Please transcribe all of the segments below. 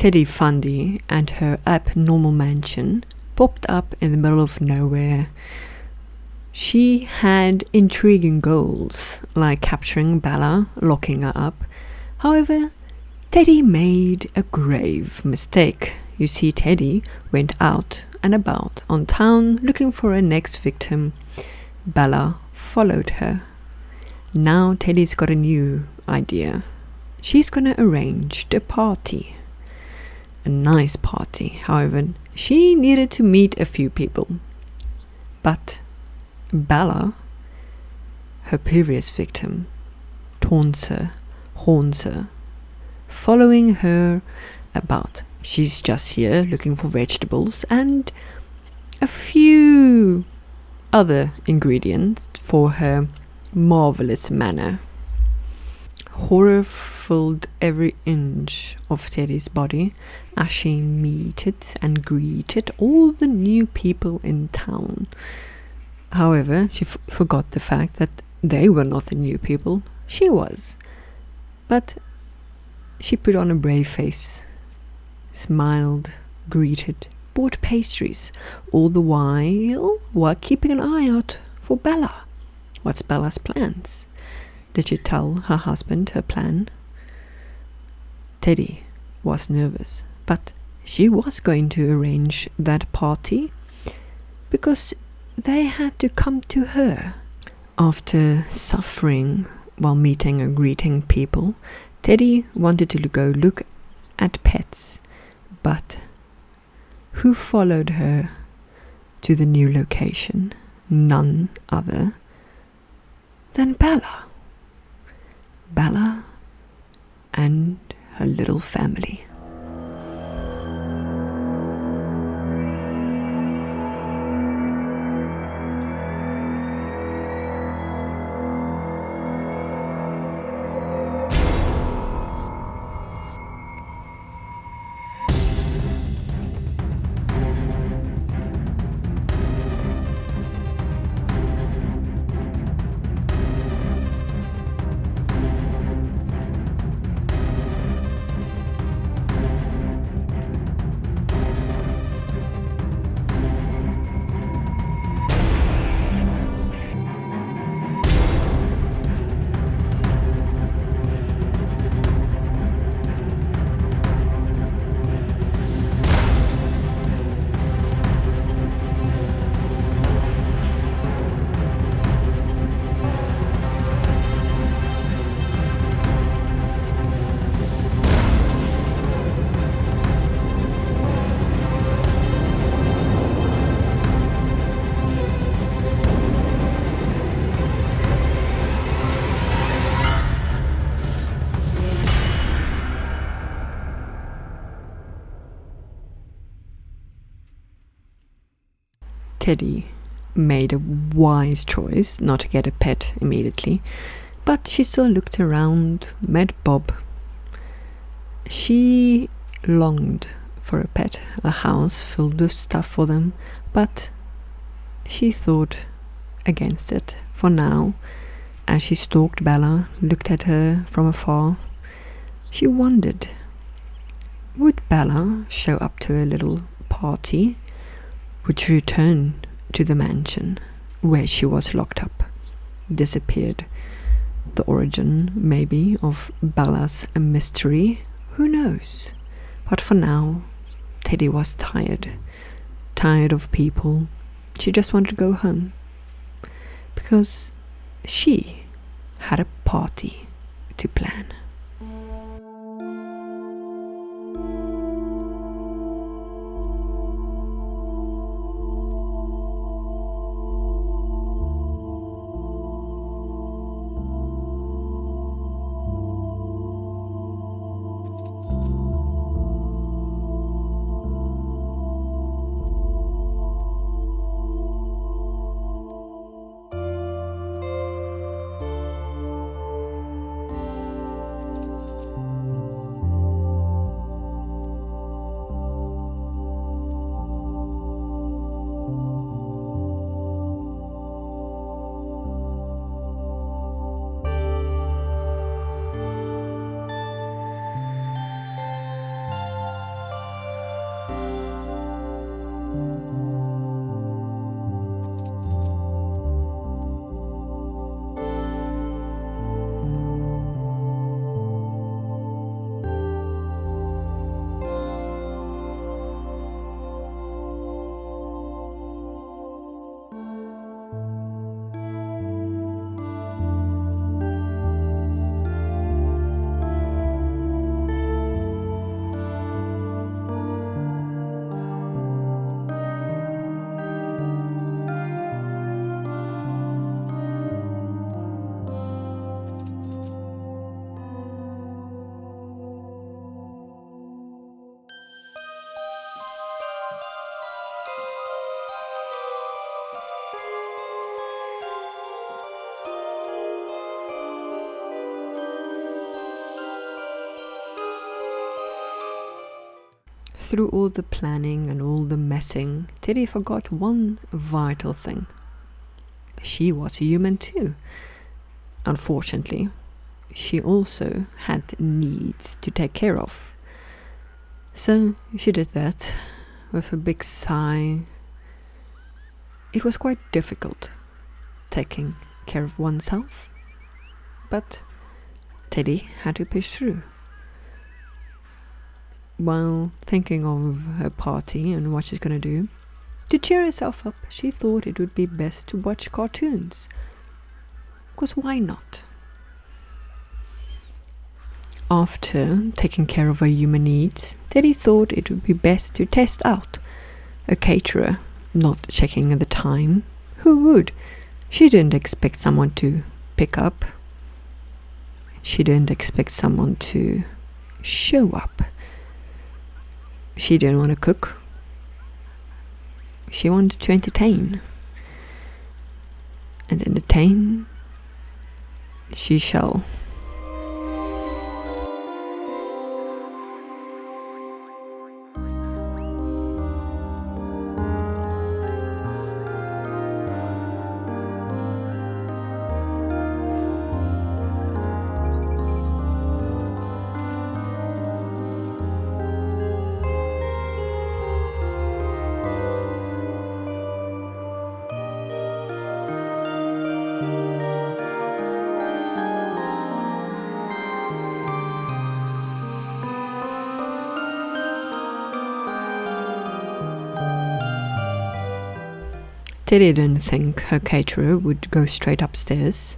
Teddy Fundy and her abnormal mansion popped up in the middle of nowhere. She had intriguing goals, like capturing Bella, locking her up. However, Teddy made a grave mistake. You see, Teddy went out and about on town looking for her next victim. Bella followed her. Now Teddy's got a new idea. She's gonna arrange a party. A nice party. However, she needed to meet a few people. But Bella, her previous victim, taunts her, haunts her, following her about. She's just here looking for vegetables and a few other ingredients for her marvelous manner. Horror filled every inch of Teddy's body as she meted and greeted all the new people in town. However, she forgot the fact that they were not the new people. She was. But she put on a brave face, smiled, greeted, bought pastries, all the while keeping an eye out for Bella. What's Bella's plans? Did she tell her husband her plan? Teddy was nervous, but she was going to arrange that party because they had to come to her. After suffering while meeting and greeting people, Teddy wanted to go look at pets, but who followed her to the new location? None other than Bella. Bella and her little family. Teddy made a wise choice not to get a pet immediately, but she still looked around, met Bob. She longed for a pet, a house filled with stuff for them, but she thought against it for now. As she stalked Bella, looked at her from afar, she wondered, would Bella show up to a little party? Would she return to the mansion where she was locked up, disappeared? The origin, maybe, of Bella's mystery, who knows? But for now, Teddy was tired of people. She just wanted to go home, because she had a party to plan. through all the planning and all the messing, Teddy forgot one vital thing. She was a human too. Unfortunately, she also had needs to take care of. So she did that with a big sigh. It was quite difficult taking care of oneself, but Teddy had to push through. While thinking of her party and what she's gonna do, to cheer herself up, she thought it would be best to watch cartoons. 'Cause why not? After taking care of her human needs, Teddy thought it would be best to test out a caterer, not checking the time. Who would? She didn't expect someone to pick up. She didn't expect someone to show up. She didn't want to cook. She wanted to entertain. And entertain she shall. Teddy didn't think her caterer would go straight upstairs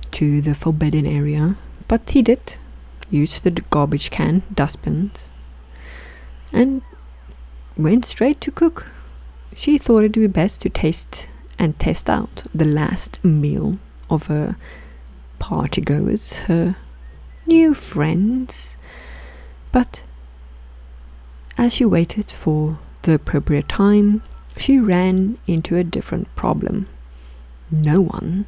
to the forbidden area, but he did. Used the garbage can, dustbins, and went straight to cook. She thought it would be best to taste and test out the last meal of her partygoers, her new friends. But as she waited for the appropriate time, she ran into a different problem. No one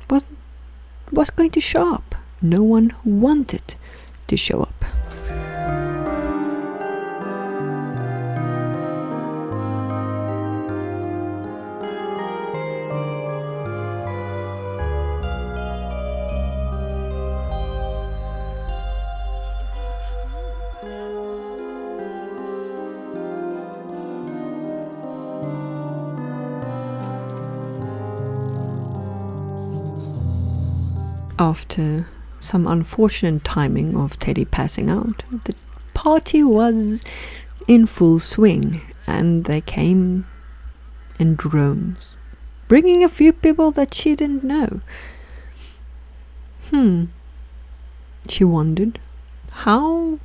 was going to show up. No one wanted to show up. After some unfortunate timing of Teddy passing out, the party was in full swing, and they came in droves, bringing a few people that she didn't know. She wondered, how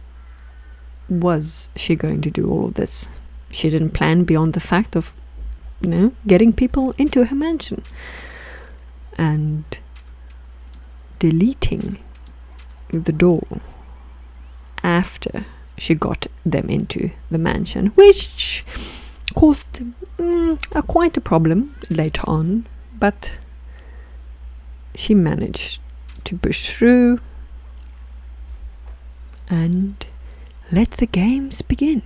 was she going to do all of this? She didn't plan beyond the fact of, getting people into her mansion and deleting the door after she got them into the mansion, which caused quite a problem later on, but she managed to push through and let the games begin.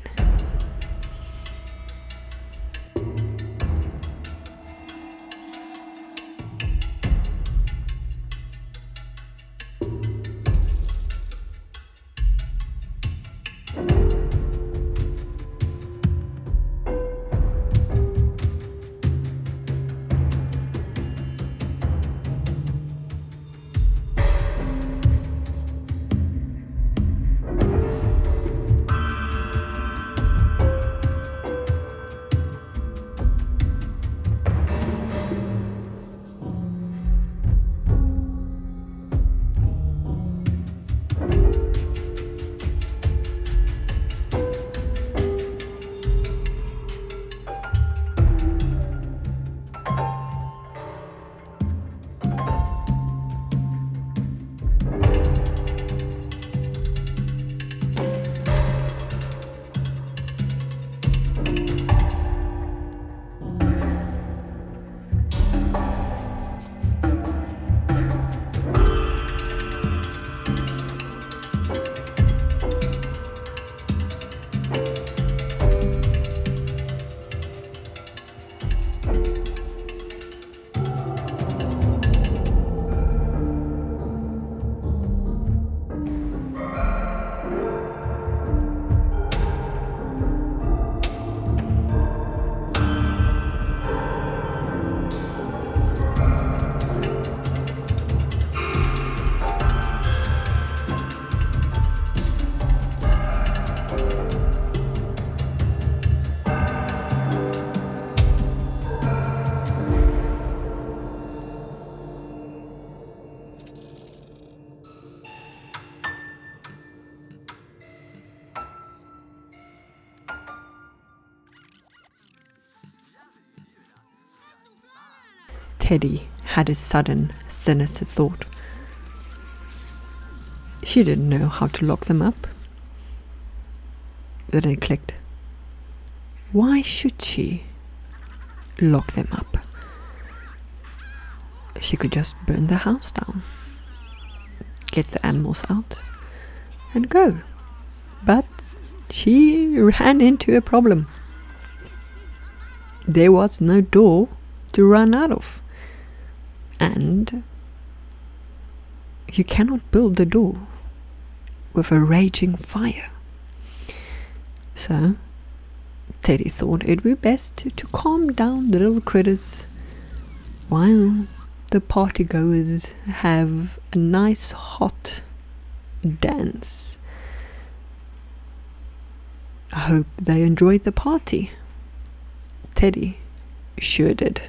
Teddy had a sudden, sinister thought. She didn't know how to lock them up. Then it clicked. Why should she lock them up? She could just burn the house down, get the animals out, and go. But she ran into a problem. There was no door to run out of. And you cannot build the door with a raging fire. So Teddy thought it would be best to calm down the little critters while the partygoers have a nice hot dance. I hope they enjoyed the party. Teddy sure did.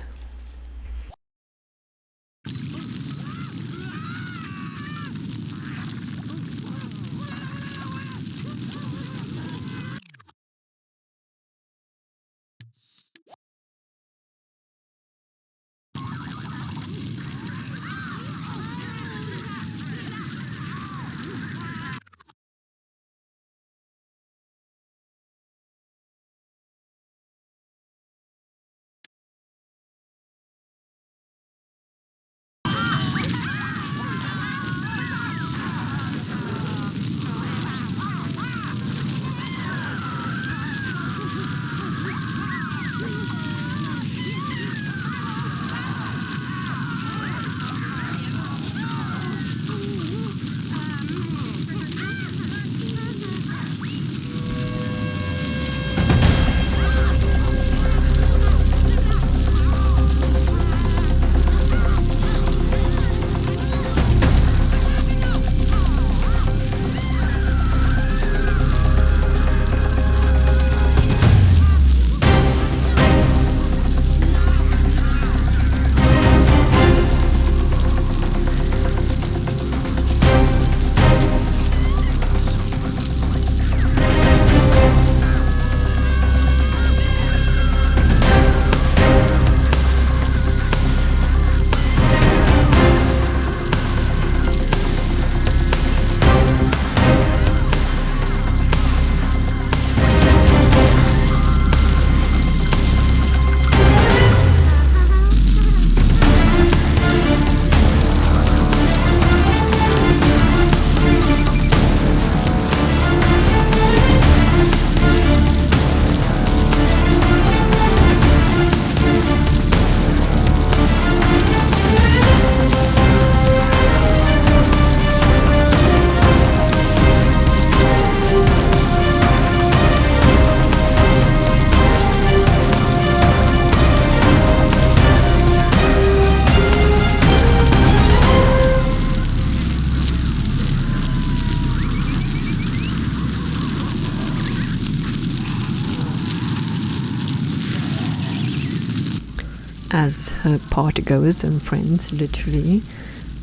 As her partygoers and friends literally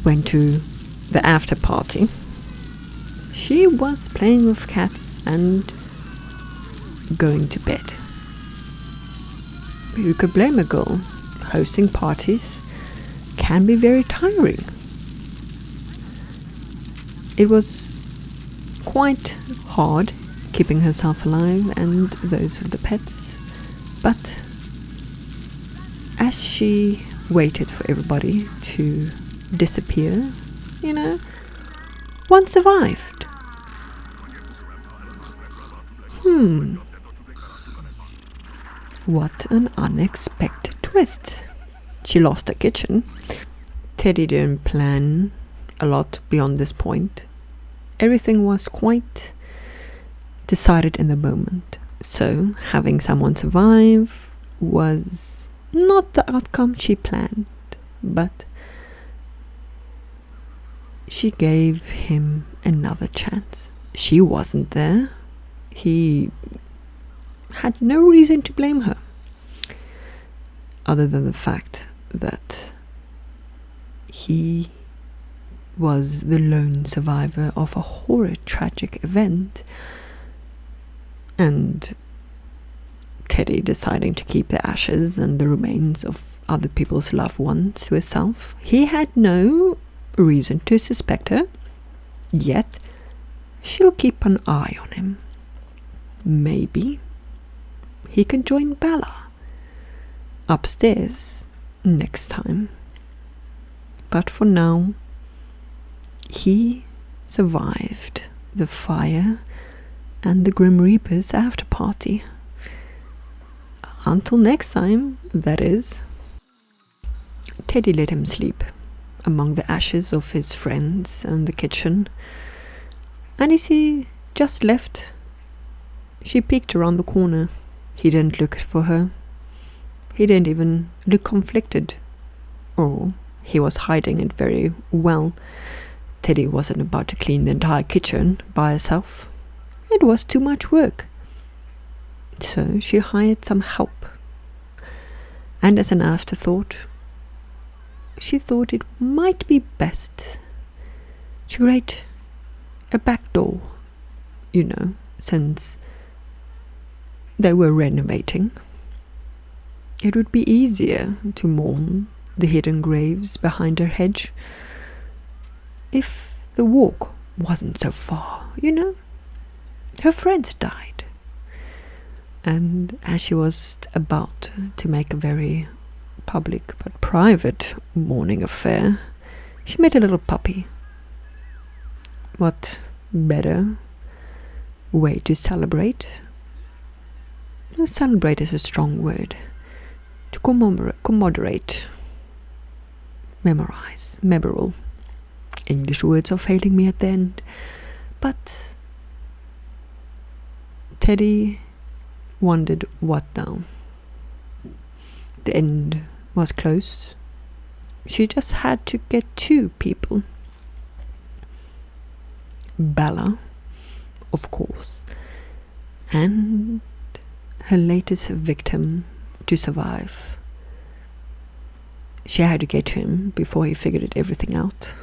went to the after party, she was playing with cats and going to bed. Who could blame a girl? Hosting parties can be very tiring. It was quite hard keeping herself alive and those of the pets, but as she waited for everybody to disappear, one survived. What an unexpected twist. She lost her kitchen. Teddy didn't plan a lot beyond this point. Everything was quite decided in the moment. So having someone survive was not the outcome she planned, but she gave him another chance. She wasn't there. He had no reason to blame her, other than the fact that he was the lone survivor of a horror tragic event, and Teddy deciding to keep the ashes and the remains of other people's loved ones to herself. He had no reason to suspect her, yet she'll keep an eye on him. Maybe he can join Bella upstairs next time. But for now, he survived the fire and the Grim Reaper's after party. Until next time, that is. Teddy let him sleep among the ashes of his friends and the kitchen. And as he just left, she peeked around the corner. He didn't look for her. He didn't even look conflicted. Or he was hiding it very well. Teddy wasn't about to clean the entire kitchen by herself. It was too much work. So she hired some help. And as an afterthought, she thought it might be best to create a back door, since they were renovating. It would be easier to mourn the hidden graves behind her hedge if the walk wasn't so far, Her friends died. And as she was about to make a very public but private mourning affair, she met a little puppy. What better way to celebrate? Celebrate is a strong word. To commemorate, memorize, memorable. English words are failing me at the end. But Teddy wondered what now. The end was close. She just had to get 2 people. Bella, of course, and her latest victim to survive. She had to get to him before he figured everything out.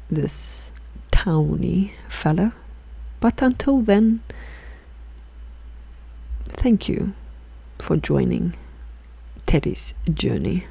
This towny fellow. But until then, thank you for joining Teddy's journey.